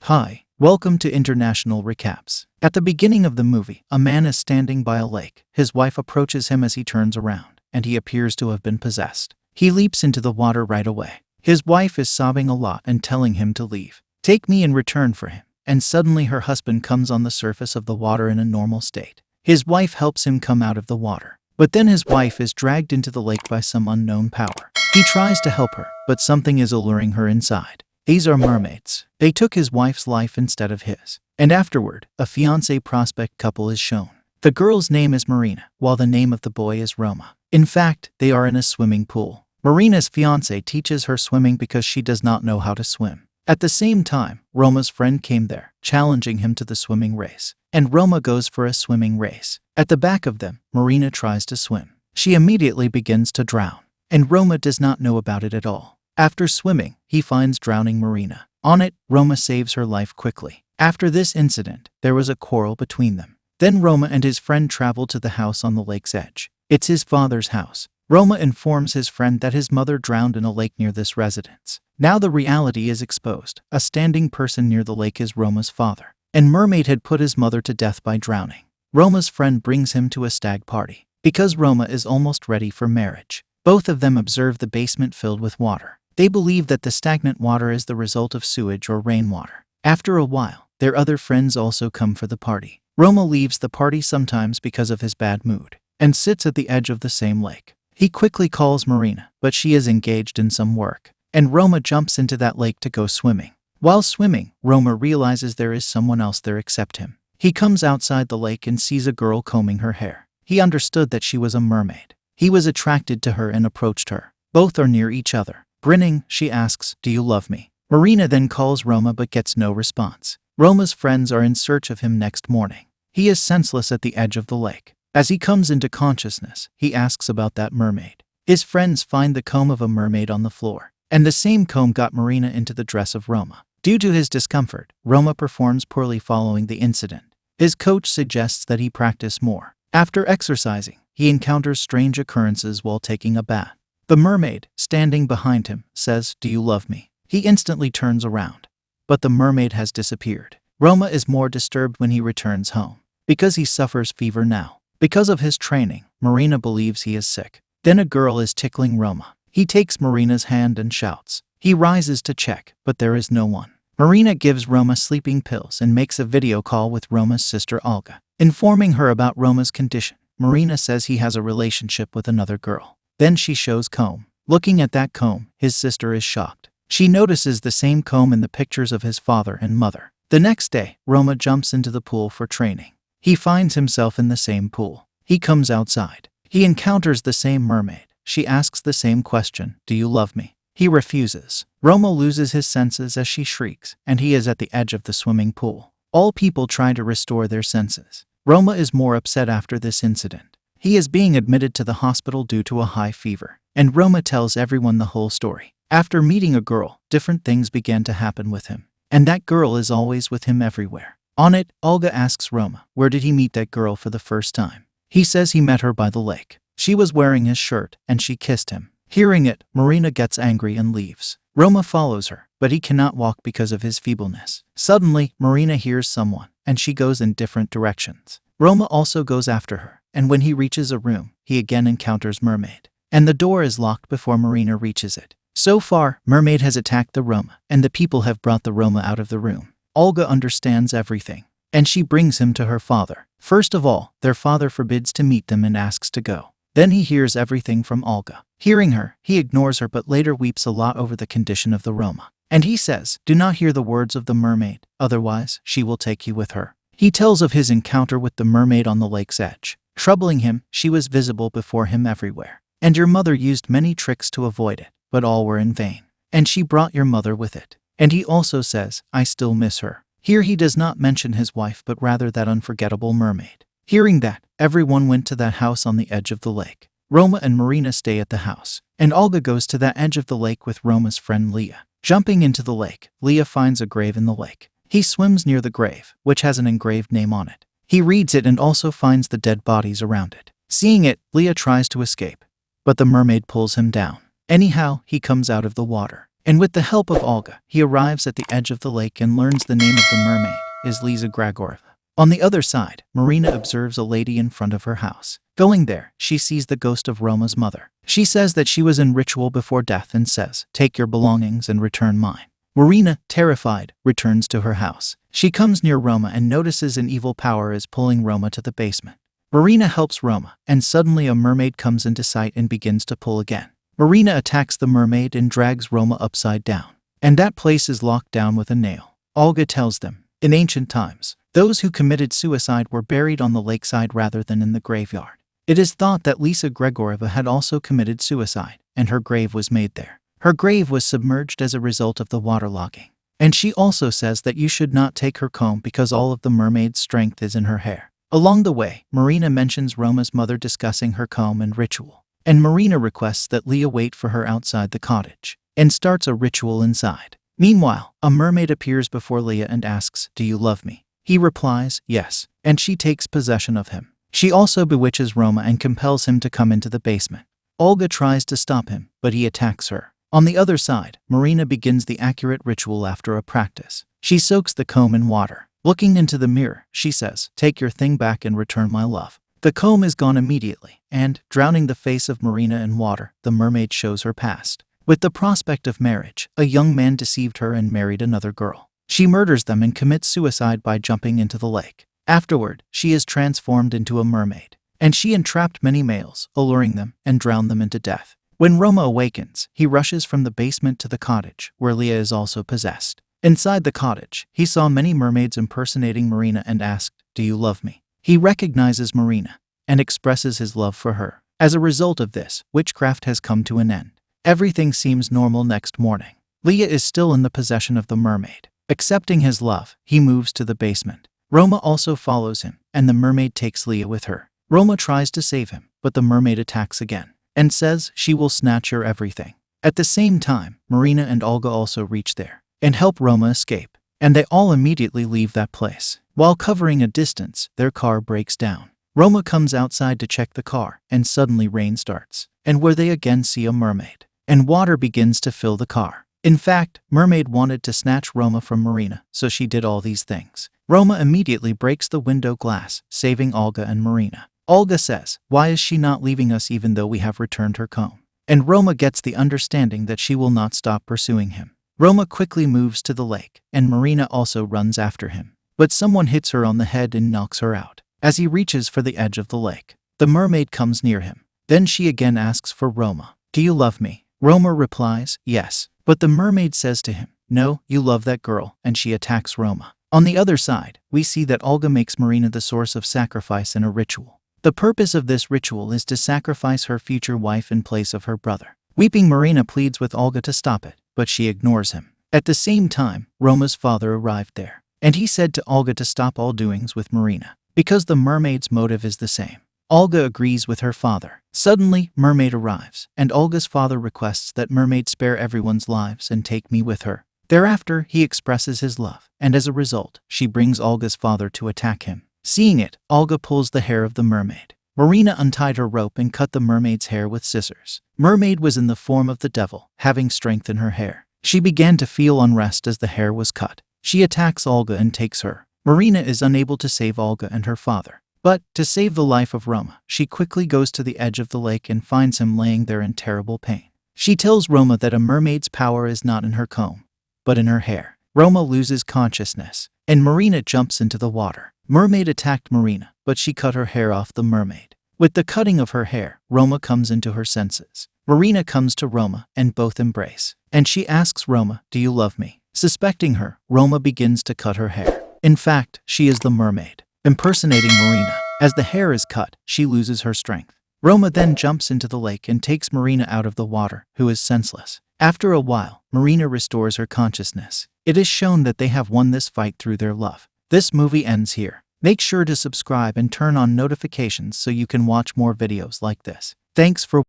Hi, welcome to International Recaps. At the beginning of the movie, a man is standing by a lake. His wife approaches him as he turns around, and he appears to have been possessed. He leaps into the water right away. His wife is sobbing a lot and telling him to leave. Take me in return for him. And suddenly her husband comes on the surface of the water in a normal state. His wife helps him come out of the water. But then his wife is dragged into the lake by some unknown power. He tries to help her, but something is alluring her inside. These are mermaids. They took his wife's life instead of his. And afterward, a fiancé prospect couple is shown. The girl's name is Marina, while the name of the boy is Roma. In fact, they are in a swimming pool. Marina's fiancé teaches her swimming because she does not know how to swim. At the same time, Roma's friend came there, challenging him to the swimming race. And Roma goes for a swimming race. At the back of them, Marina tries to swim. She immediately begins to drown. And Roma does not know about it at all. After swimming, he finds drowning Marina. On it, Roma saves her life quickly. After this incident, there was a quarrel between them. Then Roma and his friend travel to the house on the lake's edge. It's his father's house. Roma informs his friend that his mother drowned in a lake near this residence. Now the reality is exposed. A standing person near the lake is Roma's father. And Mermaid had put his mother to death by drowning. Roma's friend brings him to a stag party. Because Roma is almost ready for marriage. Both of them observe the basement filled with water. They believe that the stagnant water is the result of sewage or rainwater. After a while, their other friends also come for the party. Roma leaves the party sometimes because of his bad mood, and sits at the edge of the same lake. He quickly calls Marina, but she is engaged in some work, and Roma jumps into that lake to go swimming. While swimming, Roma realizes there is someone else there except him. He comes outside the lake and sees a girl combing her hair. He understood that she was a mermaid. He was attracted to her and approached her. Both are near each other. Grinning, she asks, "Do you love me?" Marina then calls Roma but gets no response. Roma's friends are in search of him next morning. He is senseless at the edge of the lake. As he comes into consciousness, he asks about that mermaid. His friends find the comb of a mermaid on the floor. And the same comb got Marina into the dress of Roma. Due to his discomfort, Roma performs poorly following the incident. His coach suggests that he practice more. After exercising, he encounters strange occurrences while taking a bath. The mermaid, standing behind him, says, "Do you love me?" He instantly turns around. But the mermaid has disappeared. Roma is more disturbed when he returns home. Because he suffers fever now. Because of his training, Marina believes he is sick. Then a girl is tickling Roma. He takes Marina's hand and shouts. He rises to check, but there is no one. Marina gives Roma sleeping pills and makes a video call with Roma's sister Olga. Informing her about Roma's condition, Marina says he has a relationship with another girl. Then she shows comb. Looking at that comb, his sister is shocked. She notices the same comb in the pictures of his father and mother. The next day, Roma jumps into the pool for training. He finds himself in the same pool. He comes outside. He encounters the same mermaid. She asks the same question, "Do you love me?" He refuses. Roma loses his senses as she shrieks, and he is at the edge of the swimming pool. All people try to restore their senses. Roma is more upset after this incident. He is being admitted to the hospital due to a high fever, and Roma tells everyone the whole story. After meeting a girl, different things began to happen with him. And that girl is always with him everywhere. On it, Olga asks Roma, where did he meet that girl for the first time? He says he met her by the lake. She was wearing his shirt, and she kissed him. Hearing it, Marina gets angry and leaves. Roma follows her, but he cannot walk because of his feebleness. Suddenly, Marina hears someone, and she goes in different directions. Roma also goes after her, and when he reaches a room, he again encounters Mermaid. And the door is locked before Marina reaches it. So far, Mermaid has attacked the Roma, and the people have brought the Roma out of the room. Olga understands everything, and she brings him to her father. First of all, their father forbids to meet them and asks to go. Then he hears everything from Olga. Hearing her, he ignores her but later weeps a lot over the condition of the Roma. And he says, "Do not hear the words of the mermaid, otherwise she will take you with her." He tells of his encounter with the mermaid on the lake's edge. Troubling him, she was visible before him everywhere. And your mother used many tricks to avoid it, but all were in vain. And she brought your mother with it. And he also says, "I still miss her." Here he does not mention his wife but rather that unforgettable mermaid. Hearing that, everyone went to that house on the edge of the lake. Roma and Marina stay at the house, and Olga goes to that edge of the lake with Roma's friend Leah. Jumping into the lake, Leah finds a grave in the lake. He swims near the grave, which has an engraved name on it. He reads it and also finds the dead bodies around it. Seeing it, Leah tries to escape, but the mermaid pulls him down. Anyhow, he comes out of the water. And with the help of Olga, he arrives at the edge of the lake and learns the name of the mermaid is Liza Gragorova. On the other side, Marina observes a lady in front of her house. Going there, she sees the ghost of Roma's mother. She says that she was in ritual before death and says, "Take your belongings and return mine." Marina, terrified, returns to her house. She comes near Roma and notices an evil power is pulling Roma to the basement. Marina helps Roma, and suddenly a mermaid comes into sight and begins to pull again. Marina attacks the mermaid and drags Roma upside down. And that place is locked down with a nail. Olga tells them, in ancient times, those who committed suicide were buried on the lakeside rather than in the graveyard. It is thought that Liza Gragorova had also committed suicide, and her grave was made there. Her grave was submerged as a result of the waterlogging. And she also says that you should not take her comb because all of the mermaid's strength is in her hair. Along the way, Marina mentions Roma's mother discussing her comb and ritual. And Marina requests that Leah wait for her outside the cottage, and starts a ritual inside. Meanwhile, a mermaid appears before Leah and asks, "Do you love me?" He replies, "Yes," and she takes possession of him. She also bewitches Roma and compels him to come into the basement. Olga tries to stop him, but he attacks her. On the other side, Marina begins the accurate ritual after a practice. She soaks the comb in water. Looking into the mirror, she says, "Take your thing back and return my love." The comb is gone immediately, and, drowning the face of Marina in water, the mermaid shows her past. With the prospect of marriage, a young man deceived her and married another girl. She murders them and commits suicide by jumping into the lake. Afterward, she is transformed into a mermaid, and she entrapped many males, alluring them, and drowned them into death. When Roma awakens, he rushes from the basement to the cottage, where Leah is also possessed. Inside the cottage, he saw many mermaids impersonating Marina and asked, "Do you love me?" He recognizes Marina, and expresses his love for her. As a result of this, witchcraft has come to an end. Everything seems normal next morning. Leah is still in the possession of the mermaid. Accepting his love, he moves to the basement. Roma also follows him, and the mermaid takes Leah with her. Roma tries to save him, but the mermaid attacks again, and says she will snatch her everything. At the same time, Marina and Olga also reach there, and help Roma escape, and they all immediately leave that place. While covering a distance, their car breaks down. Roma comes outside to check the car, and suddenly rain starts, and where they again see a mermaid, and water begins to fill the car. In fact, mermaid wanted to snatch Roma from Marina, so she did all these things. Roma immediately breaks the window glass, saving Olga and Marina. Olga says, "Why is she not leaving us even though we have returned her comb?" And Roma gets the understanding that she will not stop pursuing him. Roma quickly moves to the lake, and Marina also runs after him. But someone hits her on the head and knocks her out. As he reaches for the edge of the lake, the mermaid comes near him. Then she again asks for Roma. "Do you love me?" Roma replies, "Yes." But the mermaid says to him, "No, you love that girl," and she attacks Roma. On the other side, we see that Olga makes Marina the source of sacrifice in a ritual. The purpose of this ritual is to sacrifice her future wife in place of her brother. Weeping Marina pleads with Olga to stop it, but she ignores him. At the same time, Roma's father arrived there, and he said to Olga to stop all doings with Marina, because the mermaid's motive is the same. Olga agrees with her father. Suddenly, mermaid arrives, and Olga's father requests that mermaid spare everyone's lives and take me with her. Thereafter, he expresses his love, and as a result, she brings Olga's father to attack him. Seeing it, Olga pulls the hair of the mermaid. Marina untied her rope and cut the mermaid's hair with scissors. Mermaid was in the form of the devil, having strength in her hair. She began to feel unrest as the hair was cut. She attacks Olga and takes her. Marina is unable to save Olga and her father. But, to save the life of Roma, she quickly goes to the edge of the lake and finds him laying there in terrible pain. She tells Roma that a mermaid's power is not in her comb, but in her hair. Roma loses consciousness, and Marina jumps into the water. Mermaid attacked Marina, but she cut her hair off the mermaid. With the cutting of her hair, Roma comes into her senses. Marina comes to Roma, and both embrace. And she asks Roma, "Do you love me?" Suspecting her, Roma begins to cut her hair. In fact, she is the mermaid, impersonating Marina. As the hair is cut, she loses her strength. Roma then jumps into the lake and takes Marina out of the water, who is senseless. After a while, Marina restores her consciousness. It is shown that they have won this fight through their love. This movie ends here. Make sure to subscribe and turn on notifications so you can watch more videos like this. Thanks for